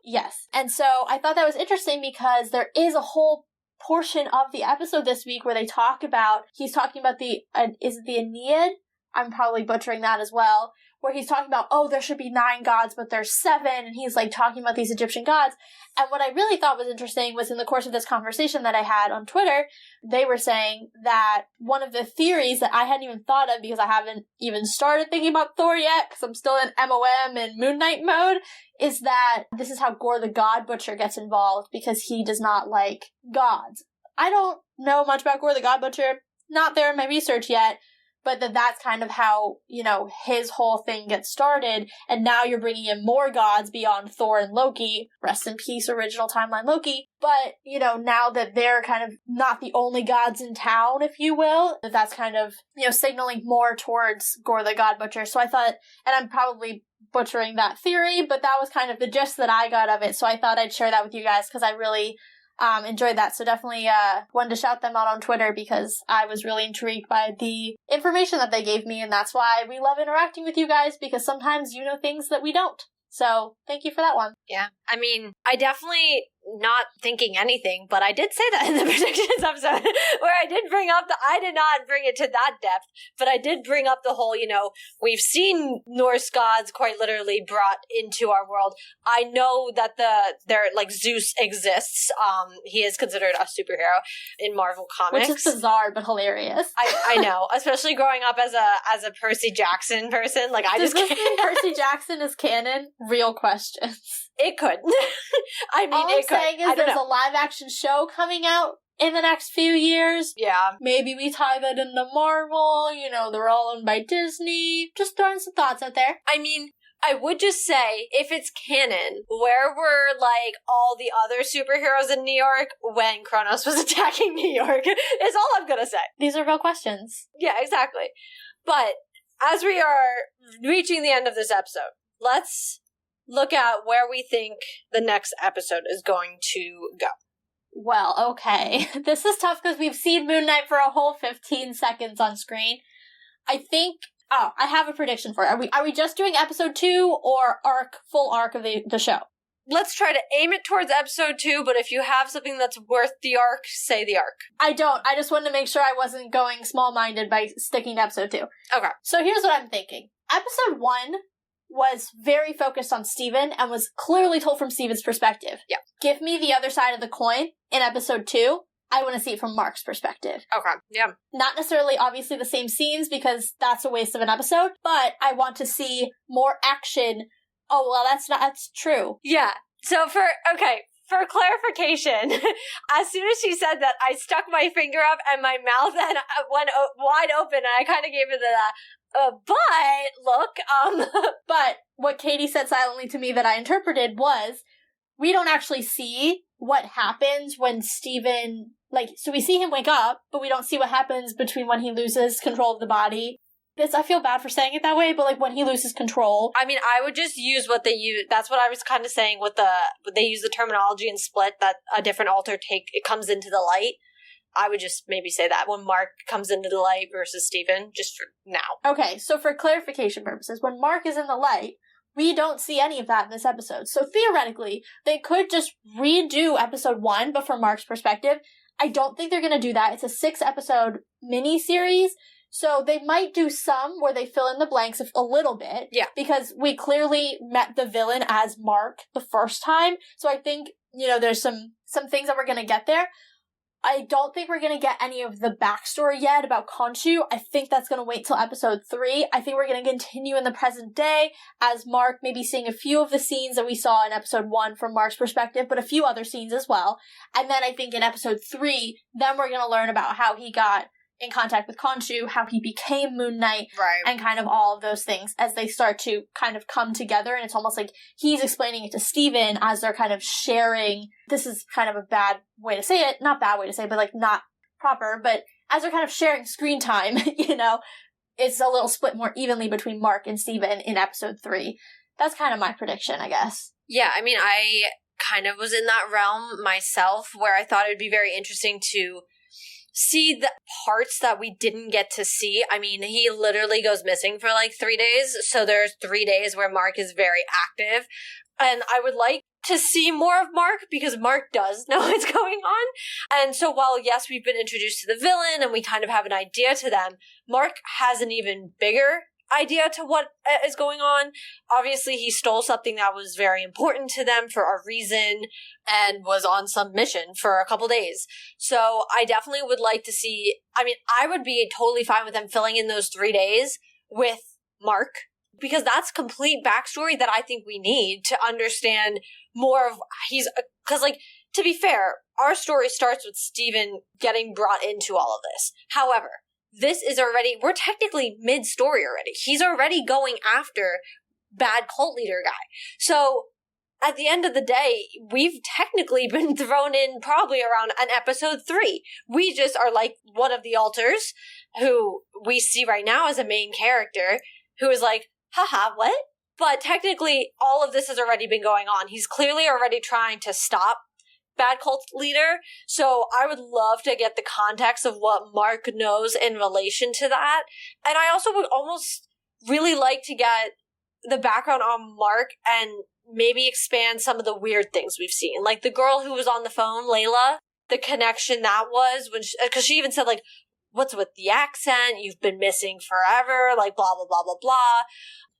Yes. And so I thought that was interesting, because there is a whole portion of the episode this week where they talk about, he's talking about is it the Aeneid? I'm probably butchering that as well, where he's talking about, oh, there should be 9 gods, but there's 7, and he's, like, talking about these Egyptian gods. And what I really thought was interesting was in the course of this conversation that I had on Twitter, they were saying that one of the theories that I hadn't even thought of, because I haven't even started thinking about Thor yet, because I'm still in MOM and Moon Knight mode, is that this is how Gore the God Butcher gets involved, because he does not like gods. I don't know much about Gore the God Butcher, not there in my research yet, but that's kind of how, his whole thing gets started, and now you're bringing in more gods beyond Thor and Loki. Rest in peace, original timeline Loki. But, now that they're kind of not the only gods in town, if you will, that's kind of, signaling more towards Gorr the God Butcher. So I thought, and I'm probably butchering that theory, but that was kind of the gist that I got of it, so I thought I'd share that with you guys, because I really enjoyed that. So definitely wanted to shout them out on Twitter, because I was really intrigued by the information that they gave me, and that's why we love interacting with you guys, because sometimes you know things that we don't. So thank you for that one. Yeah. I mean, I definitely not thinking anything, but I did say that in the predictions episode where I did not bring it to that depth, but I did bring up the whole, we've seen Norse gods quite literally brought into our world. I know that Zeus exists. He is considered a superhero in Marvel Comics. Which is bizarre, but hilarious. I know, especially growing up as a Percy Jackson person. Does this mean Percy Jackson is canon? Real questions. It could. I mean, all I'm saying is there's a live-action show coming out in the next few years. Yeah. Maybe we tie that into Marvel. They're all owned by Disney. Just throwing some thoughts out there. I mean, I would just say, if it's canon, where were, all the other superheroes in New York when Kronos was attacking New York? Is all I'm gonna say. These are real questions. Yeah, exactly. But as we are reaching the end of this episode, let's look at where we think the next episode is going to go. Well, okay. This is tough because we've seen Moon Knight for a whole 15 seconds on screen. I think... Oh, I have a prediction for it. Are we just doing episode 2 or full arc of the show? Let's try to aim it towards episode 2, but if you have something that's worth the arc, say the arc. I don't. I just wanted to make sure I wasn't going small-minded by sticking to episode 2. Okay. So here's what I'm thinking. Episode 1 was very focused on Steven and was clearly told from Steven's perspective. Yeah. Give me the other side of the coin in episode 2. I want to see it from Mark's perspective. Okay, yeah. Not necessarily, obviously, the same scenes, because that's a waste of an episode, but I want to see more action. Oh, well, that's true. Yeah. So for clarification, as soon as she said that, I stuck my finger up and my mouth and went wide open, and I kind of gave it but look, But what Katie said silently to me that I interpreted was, we don't actually see what happens when Steven, so we see him wake up, but we don't see what happens between when he loses control of the body. I feel bad for saying it that way, but when he loses control. I mean, I would just use what they use. That's what I was kind of saying with they use the terminology in Split, that a different alter it comes into the light. I would just maybe say that when Mark comes into the light versus Steven, just for now. Okay, so for clarification purposes, when Mark is in the light, we don't see any of that in this episode. So theoretically, they could just redo episode 1, but from Mark's perspective. I don't think they're going to do that. It's a 6-episode mini-series, so they might do some where they fill in the blanks a little bit. Yeah. Because we clearly met the villain as Mark the first time, so I think, there's some things that we're going to get there. I don't think we're going to get any of the backstory yet about Khonshu. I think that's going to wait till episode 3. I think we're going to continue in the present day as Mark, maybe seeing a few of the scenes that we saw in episode 1 from Mark's perspective, but a few other scenes as well. And then I think in episode 3, then we're going to learn about how he got in contact with Khonshu, how he became Moon Knight, right, and kind of all of those things as they start to kind of come together. And it's almost like he's explaining it to Steven as they're kind of sharing. This is kind of a bad way to say it. Not bad way to say it, but not proper. But as they're kind of sharing screen time, it's a little split more evenly between Mark and Steven in episode 3. That's kind of my prediction, I guess. Yeah, I mean, I kind of was in that realm myself where I thought it would be very interesting to see the parts that we didn't get to see. I mean, he literally goes missing for 3 days, so there's 3 days where Mark is very active, and I would like to see more of Mark, because Mark does know what's going on. And so while, yes, we've been introduced to the villain and we kind of have an idea to them, Mark has an even bigger idea to what is going on. Obviously, he stole something that was very important to them for a reason and was on some mission for a couple days. So I definitely would like to see, I mean, I would be totally fine with them filling in those 3 days with Mark, because that's complete backstory that I think we need to understand more of because to be fair, our story starts with Steven getting brought into all of this. However, this is already, we're technically mid-story already. He's already going after bad cult leader guy. So at the end of the day, we've technically been thrown in probably around an episode 3. We just are like one of the alters who we see right now as a main character who is like, haha, what? But technically, all of this has already been going on. He's clearly already trying to stop bad cult leader. So I would love to get the context of what Mark knows in relation to that. And I also would almost really like to get the background on Mark and maybe expand some of the weird things we've seen. Like the girl who was on the phone, Layla, the connection that was, when because she even said, like, what's with the accent? You've been missing forever, like, blah, blah, blah, blah, blah.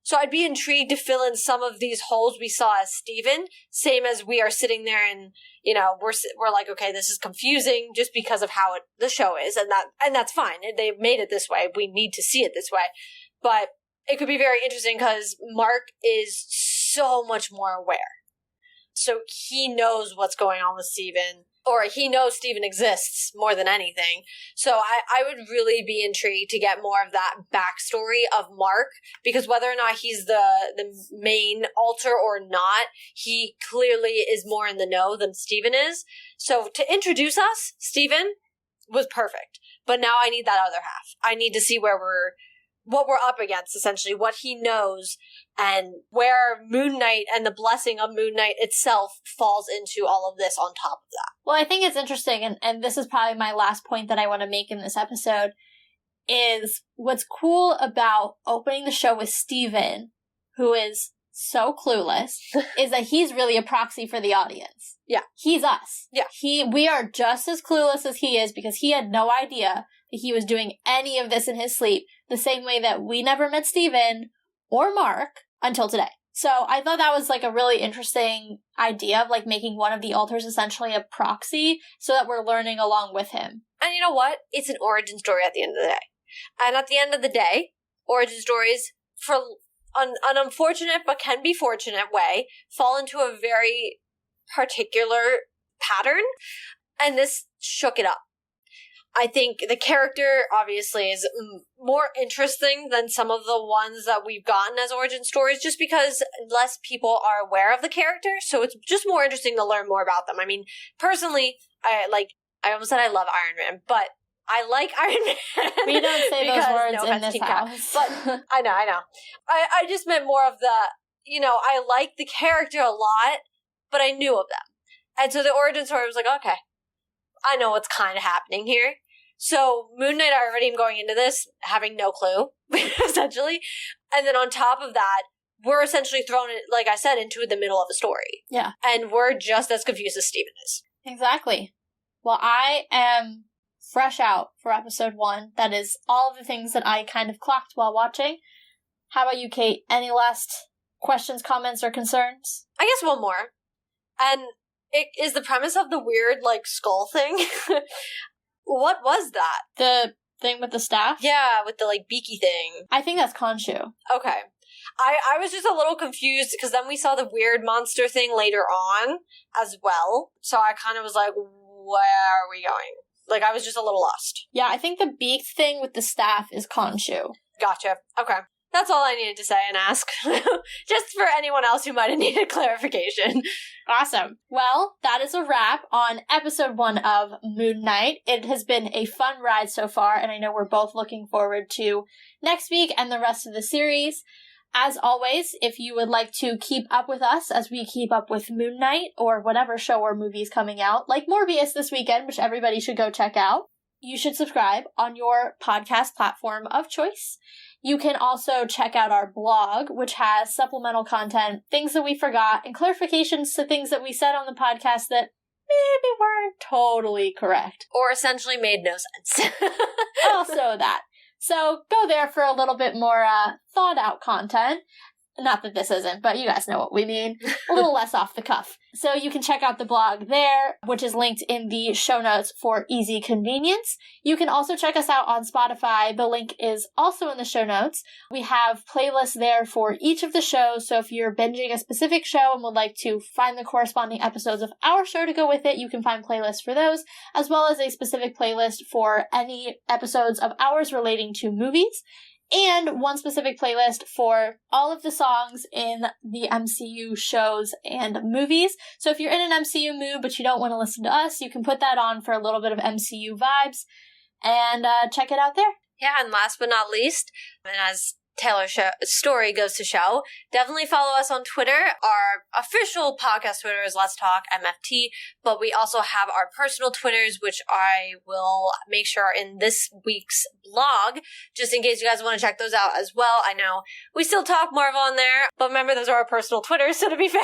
So I'd be intrigued to fill in some of these holes we saw as Steven, same as we are sitting there and, you know, we're like, okay, this is confusing just because of how the show is, and that's fine. They've made it this way. We need to see it this way. But it could be very interesting because Mark is so much more aware. So he knows what's going on with Steven, or he knows Steven exists more than anything. So I would really be intrigued to get more of that backstory of Mark, because whether or not he's the main alter or not, he clearly is more in the know than Steven is. So to introduce us, Steven was perfect. But now I need that other half. I need to see what we're up against, essentially, what he knows, and where Moon Knight and the blessing of Moon Knight itself falls into all of this on top of that. Well, I think it's interesting, and this is probably my last point that I want to make in this episode, is what's cool about opening the show with Steven, who is so clueless, is that he's really a proxy for the audience. Yeah. He's us. Yeah. We are just as clueless as he is, because he had no idea that he was doing any of this in his sleep, the same way that we never met Steven or Mark until today. So I thought that was like a really interesting idea of like making one of the alters essentially a proxy so that we're learning along with him. And you know what? It's an origin story at the end of the day. And at the end of the day, origin stories, for an unfortunate but can be fortunate way, fall into a very particular pattern. And this shook it up. I think the character, obviously, is more interesting than some of the ones that we've gotten as origin stories, just because less people are aware of the character, so it's just more interesting to learn more about them. I mean, personally, I almost said I love Iron Man, but I like Iron Man. We don't say those words in this house. But I know. I just meant more of the, you know, I like the character a lot, but I knew of them. And so the origin story was like, okay, I know what's kind of happening here. So Moon Knight, I already am going into this having no clue, essentially. And then on top of that, we're essentially thrown, like I said, into the middle of a story. Yeah. And we're just as confused as Steven is. Exactly. Well, I am fresh out for episode 1. That is all of the things that I kind of clocked while watching. How about you, Kate? Any last questions, comments, or concerns? I guess one more. And it is the premise of the weird, like, skull thing. What was that? The thing with the staff? Yeah, with the, like, beaky thing. I think that's Khonshu. Okay. I was just a little confused, because then we saw the weird monster thing later on as well. So I kind of was like, where are we going? Like, I was just a little lost. Yeah, I think the beak thing with the staff is Khonshu. Gotcha. Okay. That's all I needed to say and ask. Just for anyone else who might have needed clarification. Awesome. Well, that is a wrap on episode 1 of Moon Knight. It has been a fun ride so far, and I know we're both looking forward to next week and the rest of the series. As always, if you would like to keep up with us as we keep up with Moon Knight or whatever show or movie is coming out, like Morbius this weekend, which everybody should go check out, you should subscribe on your podcast platform of choice. You can also check out our blog, which has supplemental content, things that we forgot, and clarifications to things that we said on the podcast that maybe weren't totally correct. Or essentially made no sense. Also that. So go there for a little bit more thought-out content. Not that this isn't, but you guys know what we mean. A little less off the cuff. So you can check out the blog there, which is linked in the show notes for easy convenience. You can also check us out on Spotify. The link is also in the show notes. We have playlists there for each of the shows, so if you're binging a specific show and would like to find the corresponding episodes of our show to go with it, you can find playlists for those, as well as a specific playlist for any episodes of ours relating to movies. And one specific playlist for all of the songs in the MCU shows and movies. So if you're in an MCU mood but you don't want to listen to us, you can put that on for a little bit of MCU vibes and check it out there. Yeah, and last but not least, and as Taylor's story goes to show, definitely follow us on Twitter. Our official podcast Twitter is Let's Talk MFT, but we also have our personal Twitters, which I will make sure are in this week's blog, just in case you guys want to check those out as well. I know we still talk Marvel on there, but remember, those are our personal Twitters, so to be fair,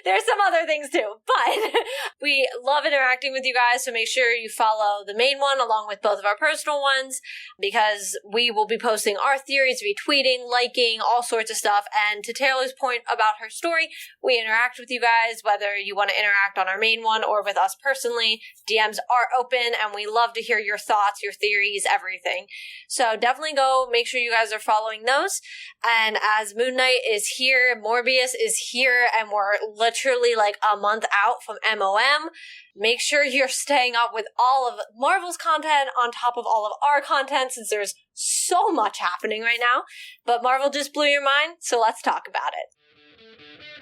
there's some other things too. But we love interacting with you guys, so make sure you follow the main one along with both of our personal ones, because we will be posting our theories, retweeting, liking, all sorts of stuff. And to Taylor's point about her story, we interact with you guys, whether you want to interact on our main one or with us personally. DMs are open, and we love to hear your thoughts, your theories, everything. So definitely go make sure you guys are following those. And as Moon Knight is here, Morbius is here, and we're literally like a month out from MOM, make sure you're staying up with all of Marvel's content on top of all of our content, since there's so much happening right now. But Marvel just blew your mind, so let's talk about it.